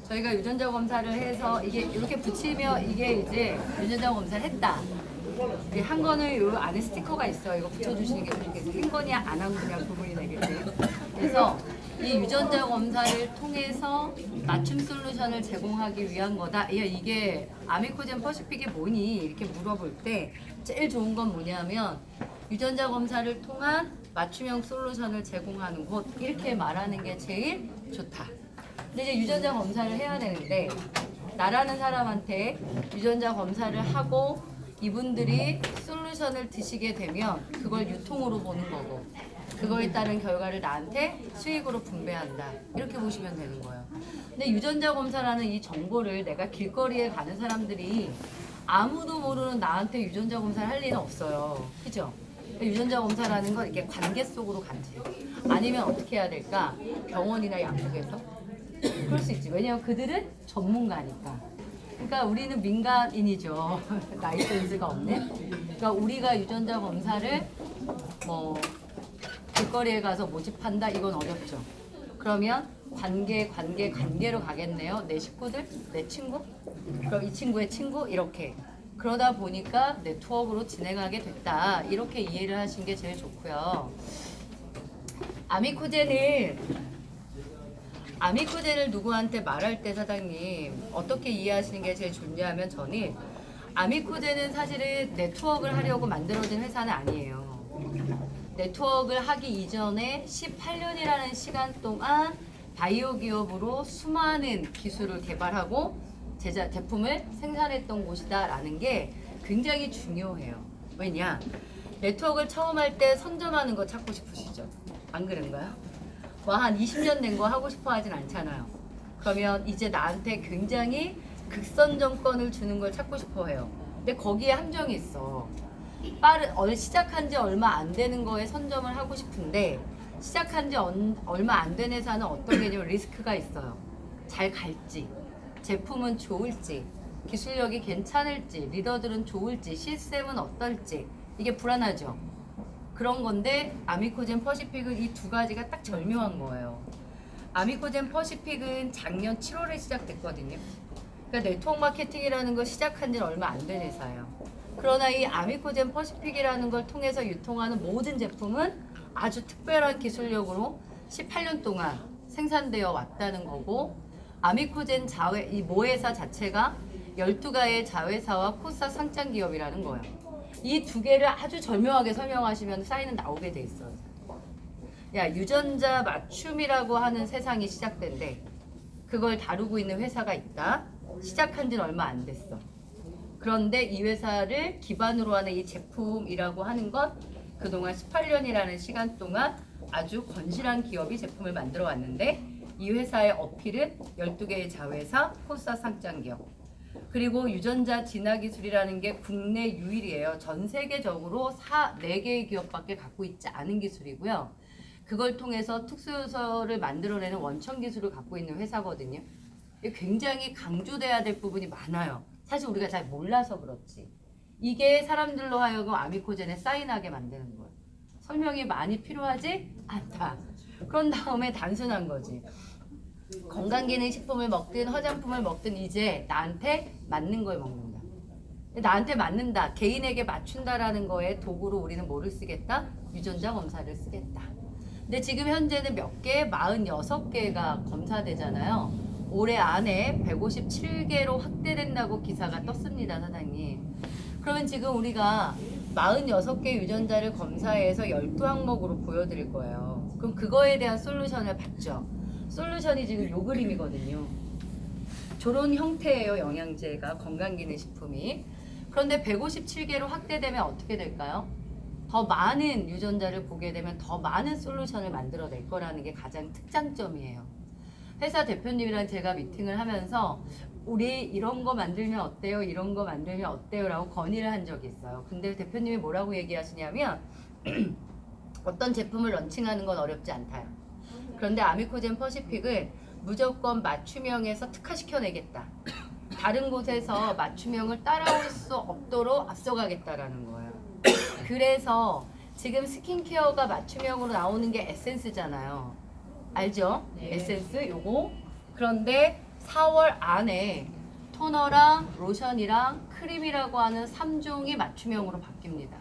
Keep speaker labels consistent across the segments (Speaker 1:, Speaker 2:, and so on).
Speaker 1: 저희가 유전자 검사를 해서 이게 이렇게 붙이면 이게 이제 유전자 검사를 했다. 한 거는 요 안에 스티커가 있어요. 이거 붙여주시는 게 좋겠어요. 한 거냐 안 한 거냐 구분이 되겠지. 그래서 이 유전자 검사를 통해서 맞춤 솔루션을 제공하기 위한 거다. 야, 이게 아미코젠 퍼시픽이 뭐니? 이렇게 물어볼 때 제일 좋은 건 뭐냐면 유전자 검사를 통한 맞춤형 솔루션을 제공하는 곳, 이렇게 말하는 게 제일 좋다. 근데 이제 유전자 검사를 해야 되는데 나라는 사람한테 유전자 검사를 하고 이분들이 솔루션을 드시게 되면 그걸 유통으로 보는 거고 그거에 따른 결과를 나한테 수익으로 분배한다. 이렇게 보시면 되는 거예요. 근데 유전자 검사라는 이 정보를 내가 길거리에 가는 사람들이 아무도 모르는 나한테 유전자 검사를 할 리는 없어요. 그죠? 유전자 검사라는 건 이렇게 관계 속으로 간지. 아니면 어떻게 해야 될까? 병원이나 약국에서? 그럴 수 있지. 왜냐면 그들은 전문가니까. 그러니까 우리는 민간인이죠. 라이센스가 없네. 그러니까 우리가 유전자 검사를 뭐 길거리에 가서 모집한다, 이건 어렵죠. 그러면 관계로 가겠네요. 내 식구들, 내 친구, 그럼 이 친구의 친구, 이렇게. 그러다 보니까 네트워크로 진행하게 됐다. 이렇게 이해를 하신 게 제일 좋고요. 아미코젠을 누구한테 말할 때 사장님 어떻게 이해하시는 게 제일 좋냐면 저는 아미코젠은 사실은 네트워크를 하려고 만들어진 회사는 아니에요. 네트워크를 하기 이전에 18년이라는 시간 동안 바이오 기업으로 수많은 기술을 개발하고 제품을 생산했던 곳이다 라는 게 굉장히 중요해요. 왜냐? 네트워크를 처음 할 때 선점하는 거 찾고 싶으시죠? 안 그런가요? 뭐 한 20년 된 거 하고 싶어 하진 않잖아요. 그러면 이제 나한테 굉장히 극선 정권을 주는 걸 찾고 싶어 해요. 근데 거기에 함정이 있어. 시작한 지 얼마 안 되는 거에 선점을 하고 싶은데 시작한 지 얼마 안 된 회사는 어떤 개념 리스크가 있어요. 잘 갈지, 제품은 좋을지, 기술력이 괜찮을지, 리더들은 좋을지, 시스템은 어떨지, 이게 불안하죠. 그런 건데 아미코젠 퍼시픽은 이 두 가지가 딱 절묘한 거예요. 아미코젠 퍼시픽은 작년 7월에 시작됐거든요. 그러니까 네트워크 마케팅이라는 거 시작한 지는 얼마 안 된 회사예요. 그러나 이 아미코젠 퍼시픽이라는 걸 통해서 유통하는 모든 제품은 아주 특별한 기술력으로 18년 동안 생산되어 왔다는 거고, 아미코젠 이 모회사 자체가 12가의 자회사와 코스닥 상장 기업이라는 거예요. 이 두 개를 아주 절묘하게 설명하시면 사인은 나오게 돼 있어요. 야, 유전자 맞춤이라고 하는 세상이 시작된대. 그걸 다루고 있는 회사가 있다. 시작한 지는 얼마 안 됐어. 그런데 이 회사를 기반으로 하는 이 제품이라고 하는 건 그동안 18년이라는 시간 동안 아주 건실한 기업이 제품을 만들어 왔는데 이 회사의 어필은 12개의 자회사, 코스닥 상장 기업. 그리고 유전자 진화 기술이라는 게 국내 유일이에요. 전 세계적으로 4개의 기업밖에 갖고 있지 않은 기술이고요. 그걸 통해서 특수요소를 만들어내는 원천 기술을 갖고 있는 회사거든요. 굉장히 강조돼야 될 부분이 많아요. 사실 우리가 잘 몰라서 그렇지. 이게 사람들로 하여금 아미코젠에 사인하게 만드는 거예요. 설명이 많이 필요하지 않다. 그런 다음에 단순한 거지. 건강기능식품을 먹든 화장품을 먹든 이제 나한테 맞는 걸 먹는다. 나한테 맞는다. 개인에게 맞춘다라는 거에 도구로 우리는 뭐를 쓰겠다? 유전자 검사를 쓰겠다. 근데 지금 현재는 몇 개? 46개가 검사되잖아요. 올해 안에 157개로 확대된다고 기사가 떴습니다, 사장님. 그러면 지금 우리가 46개 유전자를 검사해서 12항목으로 보여드릴 거예요. 그럼 그거에 대한 솔루션을 받죠. 솔루션이 지금 요 그림이거든요. 저런 형태예요, 영양제가, 건강기능식품이. 그런데 157개로 확대되면 어떻게 될까요? 더 많은 유전자를 보게 되면 더 많은 솔루션을 만들어낼 거라는 게 가장 특장점이에요. 회사 대표님이랑 제가 미팅을 하면서 우리 이런 거 만들면 어때요? 이런 거 만들면 어때요? 라고 건의를 한 적이 있어요. 근데 대표님이 뭐라고 얘기하시냐면 어떤 제품을 런칭하는 건 어렵지 않다요. 그런데 아미코젠 퍼시픽은 무조건 맞춤형에서 특화시켜내겠다. 다른 곳에서 맞춤형을 따라올 수 없도록 앞서가겠다라는 거예요. 그래서 지금 스킨케어가 맞춤형으로 나오는 게 에센스잖아요. 알죠? 네. 에센스 요거. 그런데 4월 안에 토너랑 로션이랑 크림이라고 하는 3종이 맞춤형으로 바뀝니다.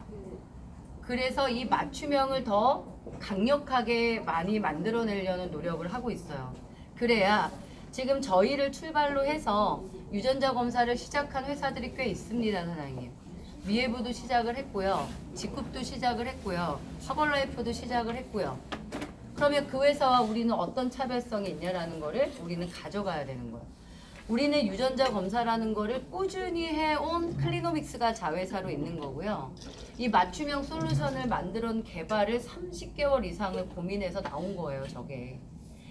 Speaker 1: 그래서 이 맞춤형을 더 강력하게 많이 만들어내려는 노력을 하고 있어요. 그래야 지금 저희를 출발로 해서 유전자 검사를 시작한 회사들이 꽤 있습니다, 사장님. 미해부도 시작을 했고요. 직굽도 시작을 했고요. 허벌라이프도 시작을 했고요. 그러면 그 회사와 우리는 어떤 차별성이 있냐라는 거를 우리는 가져가야 되는 거예요. 우리는 유전자 검사라는 거를 꾸준히 해온 클리노믹스가 자회사로 있는 거고요. 이 맞춤형 솔루션을 만들어 개발을 30개월 이상을 고민해서 나온 거예요, 저게.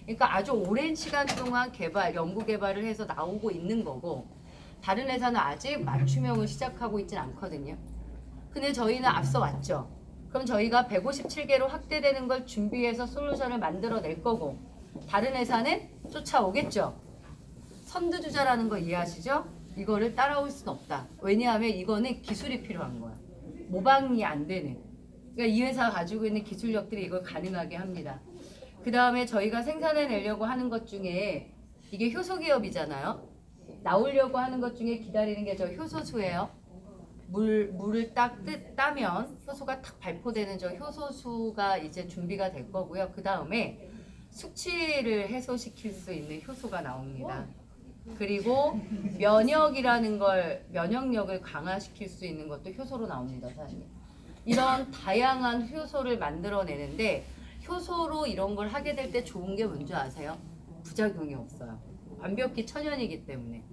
Speaker 1: 그러니까 아주 오랜 시간 동안 연구 개발을 해서 나오고 있는 거고, 다른 회사는 아직 맞춤형을 시작하고 있진 않거든요. 근데 저희는 앞서 왔죠. 그럼 저희가 157개로 확대되는 걸 준비해서 솔루션을 만들어낼 거고, 다른 회사는 쫓아오겠죠. 선두주자라는 거 이해하시죠? 이거를 따라올 수는 없다. 왜냐하면 이거는 기술이 필요한 거야. 모방이 안 되는. 그러니까 이 회사가 가지고 있는 기술력들이 이걸 가능하게 합니다. 그 다음에 저희가 생산해내려고 하는 것 중에 이게 효소기업이잖아요. 나오려고 하는 것 중에 기다리는 게 저 효소수예요. 물을 딱 따면 효소가 탁 발포되는 저 효소수가 이제 준비가 될 거고요. 그 다음에 숙취를 해소시킬 수 있는 효소가 나옵니다. 그리고 면역력을 강화시킬 수 있는 것도 효소로 나옵니다, 사실. 이런 다양한 효소를 만들어내는데, 효소로 이런 걸 하게 될 때 좋은 게 뭔지 아세요? 부작용이 없어요. 완벽히 천연이기 때문에.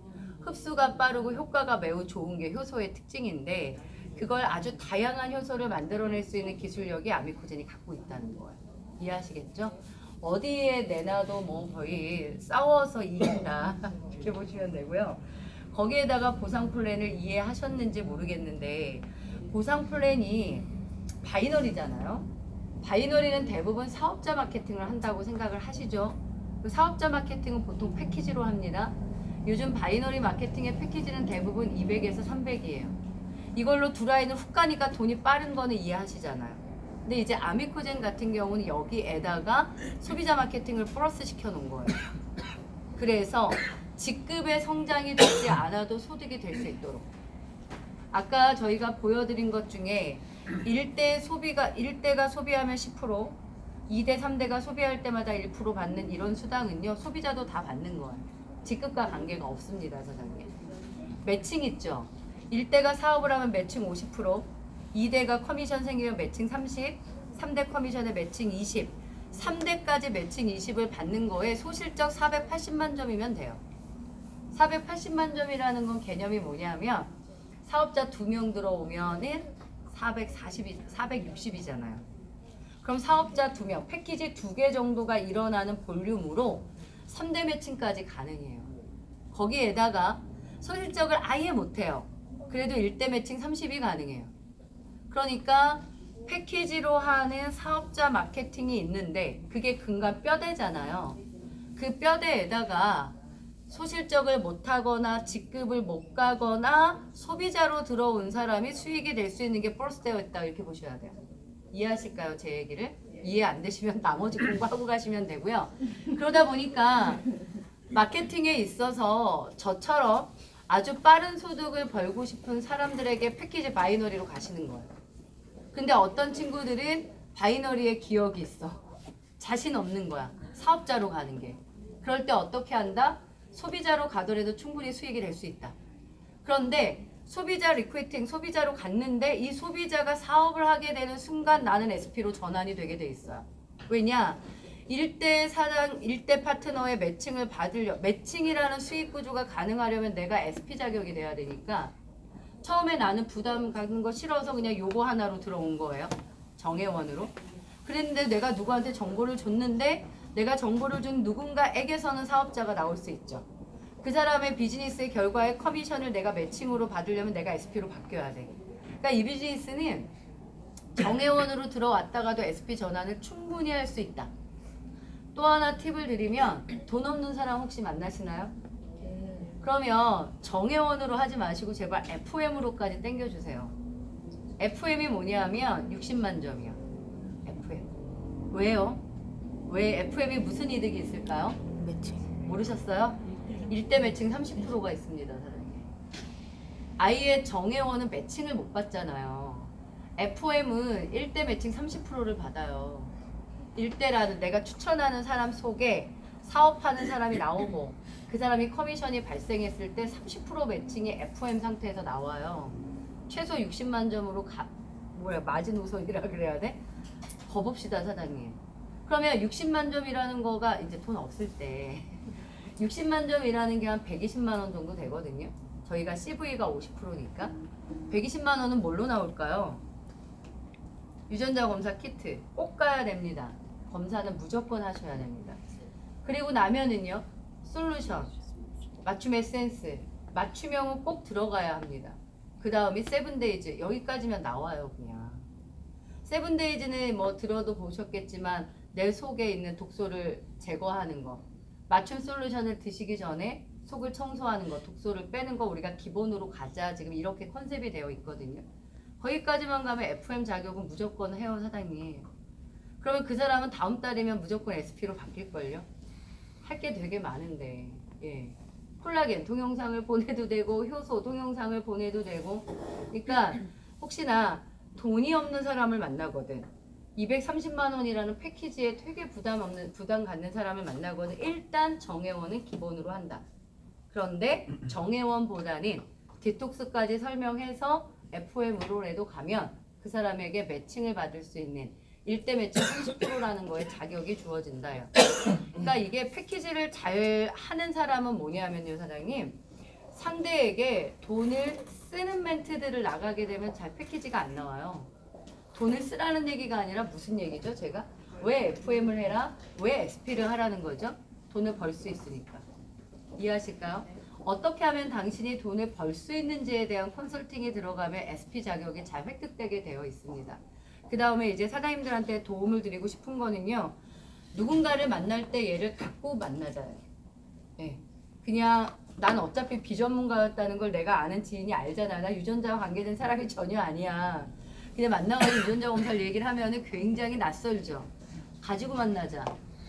Speaker 1: 흡수가 빠르고 효과가 매우 좋은 게 효소의 특징인데, 그걸 아주 다양한 효소를 만들어낼 수 있는 기술력이 아미코젠이 갖고 있다는 거예요. 이해하시겠죠? 어디에 내놔도 뭐 거의 싸워서 이긴다 이렇게 보시면 되고요. 거기에다가 보상 플랜을 이해하셨는지 모르겠는데, 보상 플랜이 바이너리잖아요. 바이너리는 대부분 사업자 마케팅을 한다고 생각을 하시죠. 그 사업자 마케팅은 보통 패키지로 합니다. 요즘 바이너리 마케팅의 패키지는 대부분 200에서 300이에요. 이걸로 두 라인을 훅 가니까 돈이 빠른 거는 이해하시잖아요. 근데 이제 아미코젠 같은 경우는 여기에다가 소비자 마케팅을 플러스 시켜 놓은 거예요. 그래서 직급의 성장이 되지 않아도 소득이 될 수 있도록. 아까 저희가 보여드린 것 중에 1대가 소비하면 10%, 2대, 3대가 소비할 때마다 1% 받는 이런 수당은요, 소비자도 다 받는 거예요. 직급과 관계가 없습니다, 사장님. 매칭 있죠? 1대가 사업을 하면 매칭 50%, 2대가 커미션 생기면 매칭 30, 3대 커미션에 매칭 20, 3대까지 매칭 20을 받는 거에 소실적 480만 점이면 돼요. 480만 점이라는 건 개념이 뭐냐면, 사업자 2명 들어오면은 460이잖아요. 그럼 사업자 2명, 패키지 2개 정도가 일어나는 볼륨으로 3대 매칭까지 가능해요. 거기에다가 소실적을 아예 못해요. 그래도 1대 매칭 30이 가능해요. 그러니까 패키지로 하는 사업자 마케팅이 있는데, 그게 근간 뼈대잖아요. 그 뼈대에다가 소실적을 못하거나 직급을 못 가거나 소비자로 들어온 사람이 수익이 될 수 있는 게 플러스되어 있다, 이렇게 보셔야 돼요. 이해하실까요, 제 얘기를? 이해 안 되시면 나머지 공부하고 가시면 되고요. 그러다 보니까 마케팅에 있어서 저처럼 아주 빠른 소득을 벌고 싶은 사람들에게 패키지 바이너리로 가시는 거예요. 근데 어떤 친구들은 바이너리에 기억이 있어. 자신 없는 거야. 사업자로 가는 게. 그럴 때 어떻게 한다? 소비자로 가더라도 충분히 수익이 될 수 있다. 그런데 소비자 리크루팅, 소비자로 갔는데 이 소비자가 사업을 하게 되는 순간 나는 SP로 전환이 되게 돼 있어요. 왜냐? 1대 사장, 1대 파트너의 매칭을 매칭이라는 수익 구조가 가능하려면 내가 SP 자격이 돼야 되니까, 처음에 나는 부담 갖는 거 싫어서 그냥 요거 하나로 들어온 거예요. 정회원으로. 그랬는데 내가 누구한테 정보를 줬는데, 내가 정보를 준 누군가에게서는 사업자가 나올 수 있죠. 그 사람의 비즈니스의 결과에 커미션을 내가 매칭으로 받으려면 내가 SP로 바뀌어야 돼. 그러니까 이 비즈니스는 정회원으로 들어왔다가도 SP 전환을 충분히 할 수 있다. 또 하나 팁을 드리면, 돈 없는 사람 혹시 만나시나요? 그러면 정회원으로 하지 마시고 제발 FM으로까지 땡겨주세요. FM이 뭐냐면 60만 점이요. FM. 왜요? 왜 FM이 무슨 이득이 있을까요?
Speaker 2: 매칭.
Speaker 1: 모르셨어요? 일대 매칭 30%가 있습니다, 사장님. 아이의 정회원은 매칭을 못 받잖아요. FOM은 1대 매칭 30%를 받아요. 1대라는 내가 추천하는 사람 속에 사업하는 사람이 나오고 그 사람이 커미션이 발생했을 때 30% 매칭이 FOM 상태에서 나와요. 최소 60만 점으로 마지노선이라 그래야 돼? 거봅시다, 사장님. 그러면 60만 점이라는 거가 이제 돈 없을 때 60만 점이라는 게 한 120만 원 정도 되거든요. 저희가 CV가 50%니까 120만 원은 뭘로 나올까요? 유전자 검사 키트 꼭 가야 됩니다. 검사는 무조건 하셔야 됩니다. 그리고 나면은요, 솔루션, 맞춤 에센스, 맞춤형은 꼭 들어가야 합니다. 그 다음이 세븐데이즈, 여기까지면 나와요. 그냥 세븐데이즈는 뭐 들어도 보셨겠지만 내 속에 있는 독소를 제거하는 거, 맞춤 솔루션을 드시기 전에 속을 청소하는 거, 독소를 빼는 거 우리가 기본으로 가자. 지금 이렇게 컨셉이 되어 있거든요. 거기까지만 가면 FM 자격은 무조건 해요, 사장님. 그러면 그 사람은 다음 달이면 무조건 SP로 바뀔걸요? 할 게 되게 많은데. 예. 콜라겐 동영상을 보내도 되고 효소 동영상을 보내도 되고. 그러니까 혹시나 돈이 없는 사람을 만나거든, 230만 원이라는 패키지에 되게 부담 갖는 사람을 만나거든, 일단 정회원은 기본으로 한다. 그런데 정회원보다는 디톡스까지 설명해서 FOM으로라도 가면 그 사람에게 매칭을 받을 수 있는 1대 매칭 30%라는 거에 자격이 주어진다요. 그러니까 이게 패키지를 잘 하는 사람은 뭐냐면요, 사장님, 상대에게 돈을 쓰는 멘트들을 나가게 되면 잘 패키지가 안 나와요. 돈을 쓰라는 얘기가 아니라 무슨 얘기죠, 제가? 왜 FM을 해라? 왜 SP를 하라는 거죠? 돈을 벌 수 있으니까. 이해하실까요? 어떻게 하면 당신이 돈을 벌 수 있는지에 대한 컨설팅이 들어가면 SP 자격이 잘 획득되게 되어 있습니다. 그 다음에 이제 사장님들한테 도움을 드리고 싶은 거는요, 누군가를 만날 때 얘를 갖고 만나잖아요. 네. 그냥 난 어차피 비전문가였다는 걸 내가 아는 지인이 알잖아. 나 유전자와 관계된 사람이 전혀 아니야. 그냥 만나가지고 유전자 검사를 얘기를 하면은 굉장히 낯설죠. 가지고 만나자.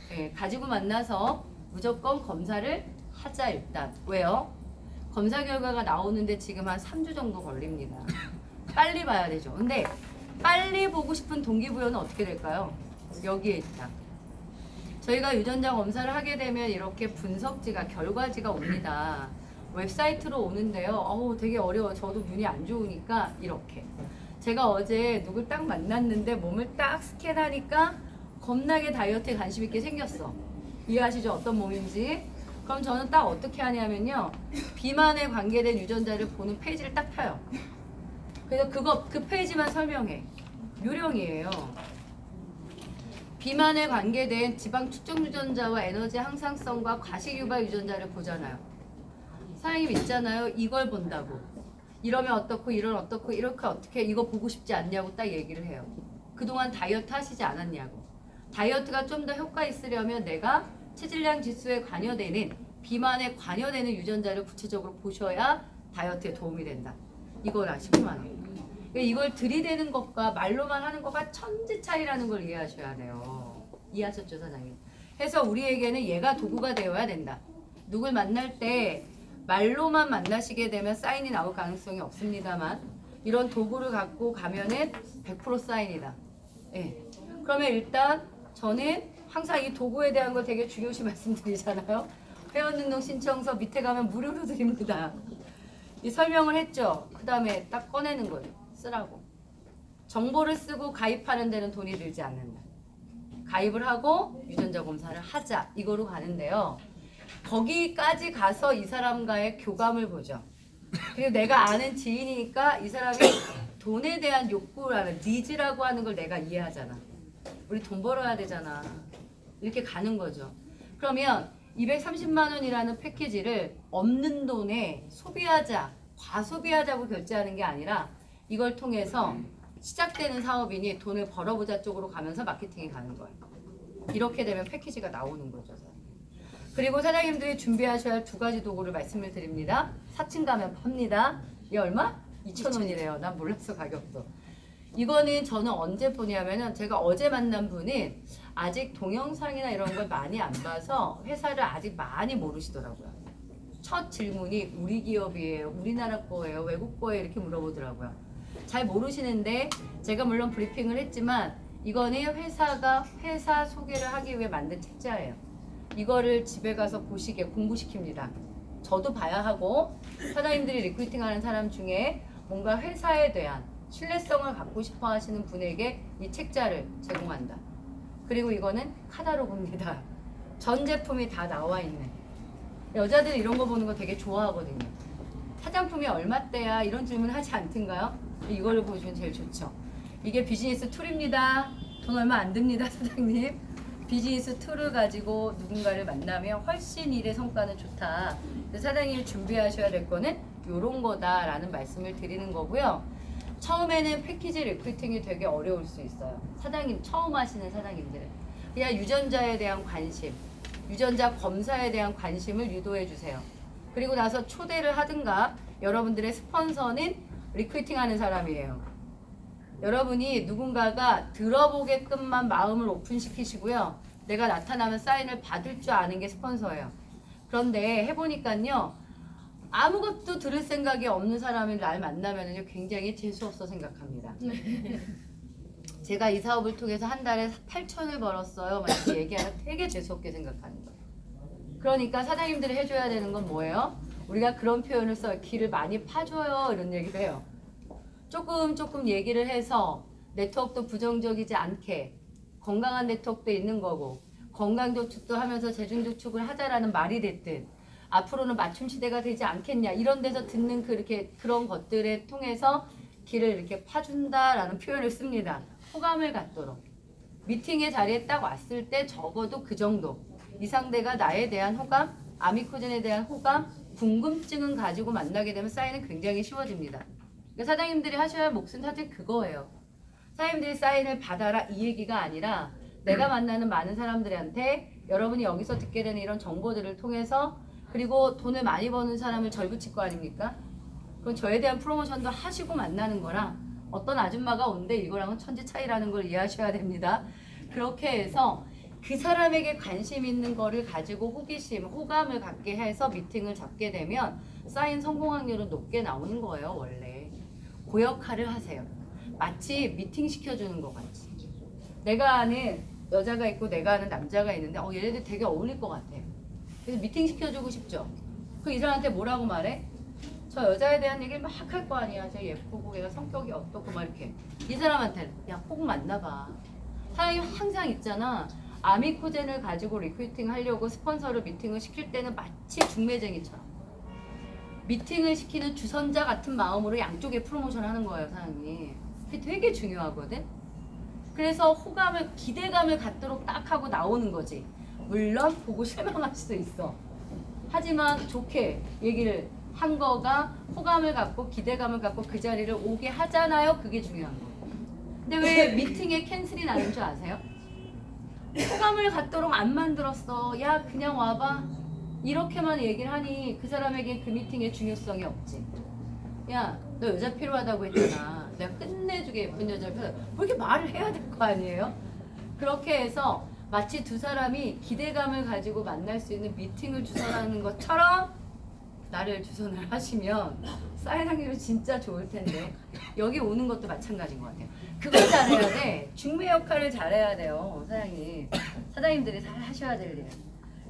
Speaker 1: 네. 가지고 만나서 무조건 검사를 하자. 일단 왜요? 검사 결과가 나오는데 지금 한 3주 정도 걸립니다. 빨리 봐야 되죠. 근데 빨리 보고 싶은 동기부여는 어떻게 될까요? 여기에 있다. 저희가 유전자 검사를 하게 되면 이렇게 분석지가, 결과지가 옵니다. 웹사이트로 오는데요. 어우, 되게 어려워. 저도 눈이 안 좋으니까 이렇게. 제가 어제 누굴 딱 만났는데 몸을 딱 스캔하니까 겁나게 다이어트에 관심 있게 생겼어. 이해하시죠? 어떤 몸인지. 그럼 저는 딱 어떻게 하냐면요, 비만에 관계된 유전자를 보는 페이지를 딱 펴요. 그래서 그 페이지만 설명해. 요령이에요. 비만에 관계된 지방 축적 유전자와 에너지 항상성과 과식 유발 유전자를 보잖아요. 사장님 있잖아요, 이걸 본다고. 이러면 어떻고, 이런 어떻고, 이렇게 어떻게, 이거 보고 싶지 않냐고 딱 얘기를 해요. 그동안 다이어트 하시지 않았냐고. 다이어트가 좀 더 효과 있으려면 내가 체질량 지수에 관여되는, 비만에 관여되는 유전자를 구체적으로 보셔야 다이어트에 도움이 된다. 이걸 아시고만 원. 이걸 들이대는 것과 말로만 하는 것과 천지 차이라는 걸 이해하셔야 돼요. 이해하셨죠, 사장님? 해서 우리에게는 얘가 도구가 되어야 된다. 누굴 만날 때 말로만 만나시게 되면 사인이 나올 가능성이 없습니다만, 이런 도구를 갖고 가면은 100% 사인이다. 예. 그러면 일단 저는 항상 이 도구에 대한 걸 되게 중요시 말씀드리잖아요. 회원등록 신청서 밑에 가면 무료로 드립니다. 이 설명을 했죠. 그 다음에 딱 꺼내는 거예요. 쓰라고. 정보를 쓰고 가입하는 데는 돈이 들지 않는다. 가입을 하고 유전자 검사를 하자. 이거로 가는데요. 거기까지 가서 이 사람과의 교감을 보죠. 그리고 내가 아는 지인이니까 이 사람이 돈에 대한 욕구라는, 니즈라고 하는 걸 내가 이해하잖아. 우리 돈 벌어야 되잖아. 이렇게 가는 거죠. 그러면 230만 원이라는 패키지를 없는 돈에 소비하자, 과소비하자고 결제하는 게 아니라 이걸 통해서 시작되는 사업이니 돈을 벌어보자 쪽으로 가면서 마케팅이 가는 거예요. 이렇게 되면 패키지가 나오는 거죠. 그리고 사장님들이 준비하셔야 할 두 가지 도구를 말씀을 드립니다. 4층 가면 팝니다. 이게 얼마? 2,000원이래요. 난 몰랐어, 가격도. 이거는 저는 언제 보냐면은, 제가 어제 만난 분은 아직 동영상이나 이런 걸 많이 안 봐서 회사를 아직 많이 모르시더라고요. 첫 질문이 우리 기업이에요, 우리나라 거예요, 외국 거예요 이렇게 물어보더라고요. 잘 모르시는데 제가 물론 브리핑을 했지만 이거는 회사가 회사 소개를 하기 위해 만든 책자예요. 이거를 집에 가서 보시게 공부시킵니다. 저도 봐야 하고 사장님들이 리크루팅하는 사람 중에 뭔가 회사에 대한 신뢰성을 갖고 싶어 하시는 분에게 이 책자를 제공한다. 그리고 이거는 카탈로그입니다. 전 제품이 다 나와 있는. 여자들이 이런 거 보는 거 되게 좋아하거든요. 화장품이 얼마대야 이런 질문 하지 않던가요? 이거를 보시면 제일 좋죠. 이게 비즈니스 툴입니다. 돈 얼마 안 듭니다, 사장님. 비즈니스 툴을 가지고 누군가를 만나면 훨씬 일의 성과는 좋다. 사장님이 준비하셔야 될 거는 이런 거다라는 말씀을 드리는 거고요. 처음에는 패키지 리크루팅이 되게 어려울 수 있어요. 사장님, 처음 하시는 사장님들은. 그냥 유전자에 대한 관심, 유전자 검사에 대한 관심을 유도해 주세요. 그리고 나서 초대를 하든가 여러분들의 스폰서는 리크루팅 하는 사람이에요. 여러분이 누군가가 들어보게끔만 마음을 오픈시키시고요. 내가 나타나면 사인을 받을 줄 아는 게 스폰서예요. 그런데 해보니까요. 아무것도 들을 생각이 없는 사람이 날 만나면 굉장히 재수없어 생각합니다. 제가 이 사업을 통해서 한 달에 8천을 벌었어요. 막 이렇게 얘기하면 되게 재수없게 생각하는 거예요. 그러니까 사장님들이 해줘야 되는 건 뭐예요? 우리가 그런 표현을 써요. 길을 많이 파줘요. 이런 얘기를 해요. 조금 얘기를 해서 네트워크도 부정적이지 않게 건강한 네트워크도 있는 거고 건강도축도 하면서 재중도축을 하자라는 말이 됐든 앞으로는 맞춤 시대가 되지 않겠냐 이런 데서 듣는 그런 것들에 통해서 길을 이렇게 파준다라는 표현을 씁니다. 호감을 갖도록 미팅의 자리에 딱 왔을 때 적어도 그 정도 이 상대가 나에 대한 호감, 아미코젠에 대한 호감, 궁금증은 가지고 만나게 되면 사인은 굉장히 쉬워집니다. 그러니까 사장님들이 하셔야 할 몫은 사실 그거예요. 사장님들이 사인을 받아라 이 얘기가 아니라 내가 만나는 많은 사람들한테 여러분이 여기서 듣게 되는 이런 정보들을 통해서 그리고 돈을 많이 버는 사람을 절구칠 거 아닙니까? 그럼 저에 대한 프로모션도 하시고 만나는 거랑 어떤 아줌마가 온데 이거랑은 천지 차이라는 걸 이해하셔야 됩니다. 그렇게 해서 그 사람에게 관심 있는 거를 가지고 호기심, 호감을 갖게 해서 미팅을 잡게 되면 사인 성공 확률은 높게 나오는 거예요, 원래. 그 역할을 하세요. 마치 미팅 시켜주는 것 같이. 내가 아는 여자가 있고 내가 아는 남자가 있는데 얘네들 되게 어울릴 것 같아. 그래서 미팅 시켜주고 싶죠. 그 이 사람한테 뭐라고 말해? 저 여자에 대한 얘기를 막 할 거 아니야. 저 예쁘고 얘가 성격이 어떻고 막 이렇게. 이 사람한테 야 꼭 만나봐. 사람이 항상 있잖아. 아미코젠을 가지고 리크루팅 하려고 스폰서를 미팅을 시킬 때는 마치 중매쟁이처럼 미팅을 시키는 주선자 같은 마음으로 양쪽에 프로모션 하는 거예요, 사장님. 그게 되게 중요하거든. 그래서 호감을, 기대감을 갖도록 딱 하고 나오는 거지. 물론 보고 실망할 수도 있어. 하지만 좋게 얘기를 한 거가 호감을 갖고 기대감을 갖고 그 자리를 오게 하잖아요. 그게 중요한 거예요. 근데 왜 미팅에 캔슬이 나는 줄 아세요? 호감을 갖도록 안 만들었어. 야 그냥 와봐. 이렇게만 얘기를 하니 그 사람에게 그 미팅의 중요성이 없지. 야 너 여자 필요하다고 했잖아. 내가 끝내주게 예쁜 여자를 필요하다. 뭐 이렇게 말을 해야 될 거 아니에요? 그렇게 해서 마치 두 사람이 기대감을 가지고 만날 수 있는 미팅을 주선하는 것처럼 나를 주선을 하시면 사인 확률이 진짜 좋을 텐데 여기 오는 것도 마찬가지인 것 같아요. 그걸 잘해야 돼. 중매 역할을 잘해야 돼요. 사장님. 사장님들이 잘 하셔야 될 일.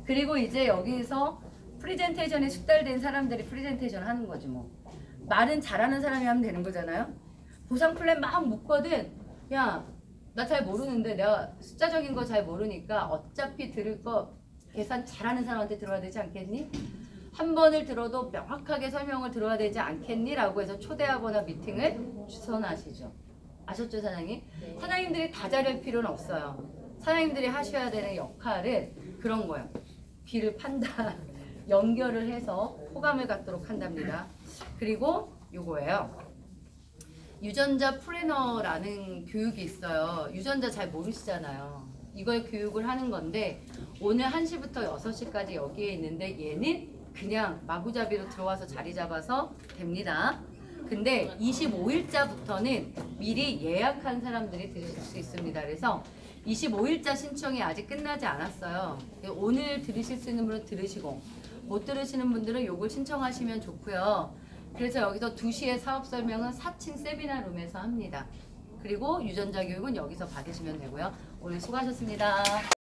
Speaker 1: 그리고 이제 여기서 프리젠테이션에 숙달된 사람들이 프리젠테이션 하는 거지 뭐. 말은 잘하는 사람이 하면 되는 거잖아요. 보상 플랜 막 묻거든. 야, 나 잘 모르는데 내가 숫자적인 거 잘 모르니까 어차피 들을 거 계산 잘하는 사람한테 들어야 되지 않겠니? 한 번을 들어도 명확하게 설명을 들어야 되지 않겠니? 라고 해서 초대하거나 미팅을 주선하시죠. 아셨죠, 사장님? 네. 사장님들이 다 잘할 필요는 없어요. 사장님들이 하셔야 되는 역할은 그런 거예요. 귀를 판다. 연결을 해서 호감을 갖도록 한답니다. 그리고 요거예요. 유전자 플래너라는 교육이 있어요. 유전자 잘 모르시잖아요. 이걸 교육을 하는 건데 오늘 1시부터 6시까지 여기에 있는데 얘는 그냥 마구잡이로 들어와서 자리 잡아서 됩니다. 근데 25일자부터는 미리 예약한 사람들이 들으실 수 있습니다. 그래서 25일자 신청이 아직 끝나지 않았어요. 오늘 들으실 수 있는 분은 들으시고 못 들으시는 분들은 요걸 신청하시면 좋고요. 그래서 여기서 2시에 사업 설명은 4층 세미나룸에서 합니다. 그리고 유전자 교육은 여기서 받으시면 되고요. 오늘 수고하셨습니다.